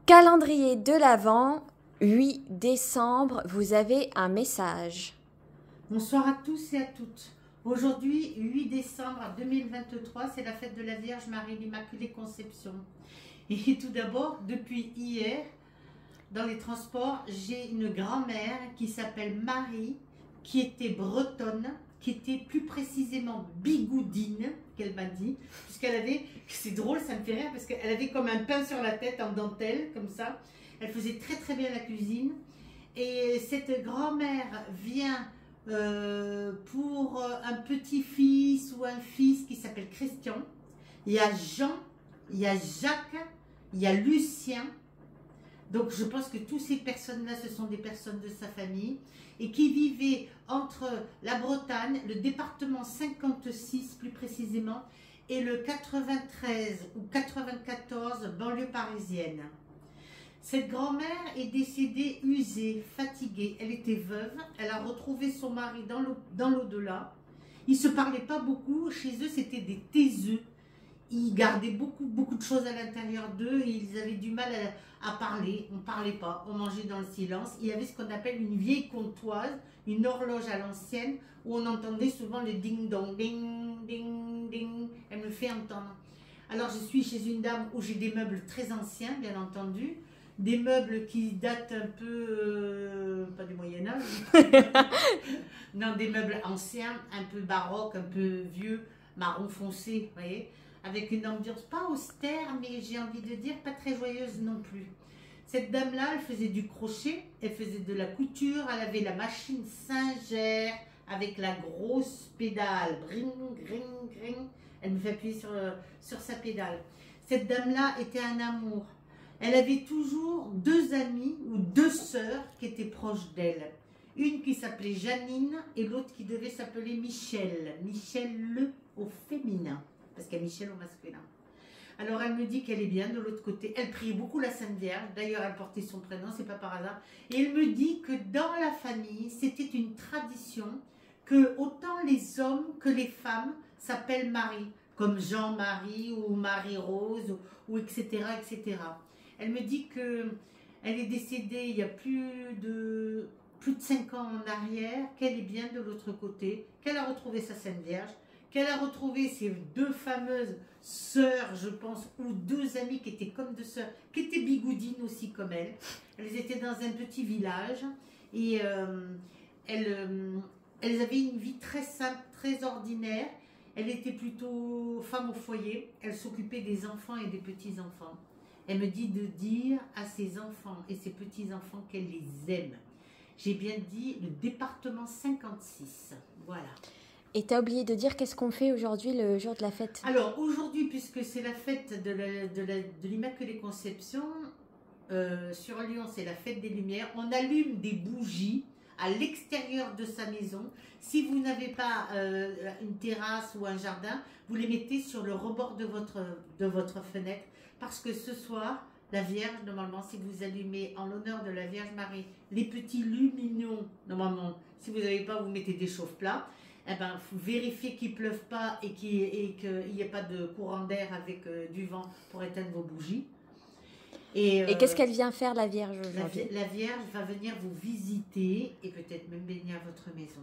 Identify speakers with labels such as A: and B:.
A: Calendrier de l'Avent, 8 décembre, vous avez un message.
B: Bonsoir à tous et à toutes. Aujourd'hui, 8 décembre 2023, c'est la fête de la Vierge Marie, l'Immaculée Conception. Et tout d'abord, depuis hier, dans les transports, j'ai une grand-mère qui s'appelle Marie, qui était bretonne, qui était plus précisément bigoudine, qu'elle m'a dit, puisqu'elle avait, c'est drôle, ça me fait rire, parce qu'elle avait comme un pain sur la tête en dentelle, comme ça. Elle faisait très très bien la cuisine. Et cette grand-mère vient pour un petit-fils ou un fils qui s'appelle Christian. Il y a Jean, il y a Jacques, il y a Lucien. Donc je pense que toutes ces personnes-là, ce sont des personnes de sa famille et qui vivaient entre la Bretagne, le département 56 plus précisément, et le 93 ou 94 banlieue parisienne. Cette grand-mère est décédée usée, fatiguée. Elle était veuve. Elle a retrouvé son mari dans l'au-delà. Ils ne se parlaient pas beaucoup. Chez eux, c'était des taiseux. Ils gardaient beaucoup de choses à l'intérieur d'eux. Ils avaient du mal à parler. On ne parlait pas. On mangeait dans le silence. Il y avait ce qu'on appelle une vieille comptoise, une horloge à l'ancienne, où on entendait souvent le ding-dong, ding, ding, ding. Elle me fait entendre. Alors, je suis chez une dame où j'ai des meubles très anciens, bien entendu. Des meubles qui datent un peu, pas du Moyen-Âge, non, des meubles anciens, un peu baroques, un peu vieux, marron foncé, vous voyez, avec une ambiance pas austère, mais j'ai envie de dire pas très joyeuse non plus. Cette dame-là, elle faisait du crochet, elle faisait de la couture, elle avait la machine Singer avec la grosse pédale, bring, gring, gring, elle me fait appuyer sur sa pédale. Cette dame-là était un amour. Elle avait toujours deux amies ou deux sœurs qui étaient proches d'elle. Une qui s'appelait Janine et l'autre qui devait s'appeler Michel. Michel le au féminin, parce qu'il y a Michel au masculin. Alors elle me dit qu'elle est bien de l'autre côté. Elle priait beaucoup la Sainte Vierge. D'ailleurs, elle portait son prénom, c'est pas par hasard. Et elle me dit que dans la famille, c'était une tradition que autant les hommes que les femmes s'appellent Marie, comme Jean-Marie ou Marie-Rose ou etc., etc. Elle me dit qu'elle est décédée il y a plus de 5 ans en arrière, qu'elle est bien de l'autre côté, qu'elle a retrouvé sa Sainte Vierge, qu'elle a retrouvé ses deux fameuses sœurs, je pense, ou deux amies qui étaient comme deux sœurs, qui étaient bigoudines aussi comme elle. Elles étaient dans un petit village et elles avaient une vie très simple, très ordinaire. Elle était plutôt femme au foyer, elle s'occupait des enfants et des petits-enfants. Elle me dit de dire à ses enfants et ses petits-enfants qu'elle les aime. J'ai bien dit le département 56. Voilà.
A: Et tu as oublié de dire qu'est-ce qu'on fait aujourd'hui, le jour de la fête?
B: Alors aujourd'hui, puisque c'est la fête de l'Immaculée Conception, sur Lyon, c'est la fête des Lumières, on allume des bougies à l'extérieur de sa maison. Si vous n'avez pas une terrasse ou un jardin, vous les mettez sur le rebord de votre fenêtre. Parce que ce soir, la Vierge, normalement, si vous allumez en l'honneur de la Vierge Marie, les petits lumineux, normalement, si vous n'avez pas, vous mettez des chauffe-plats. Eh ben, vous vérifiez qu'il ne pleuve pas et qu'il n'y ait pas de courant d'air avec du vent pour éteindre vos bougies.
A: Et qu'est-ce qu'elle vient faire, la Vierge, aujourd'hui?
B: La Vierge va venir vous visiter et peut-être même bénir votre maison.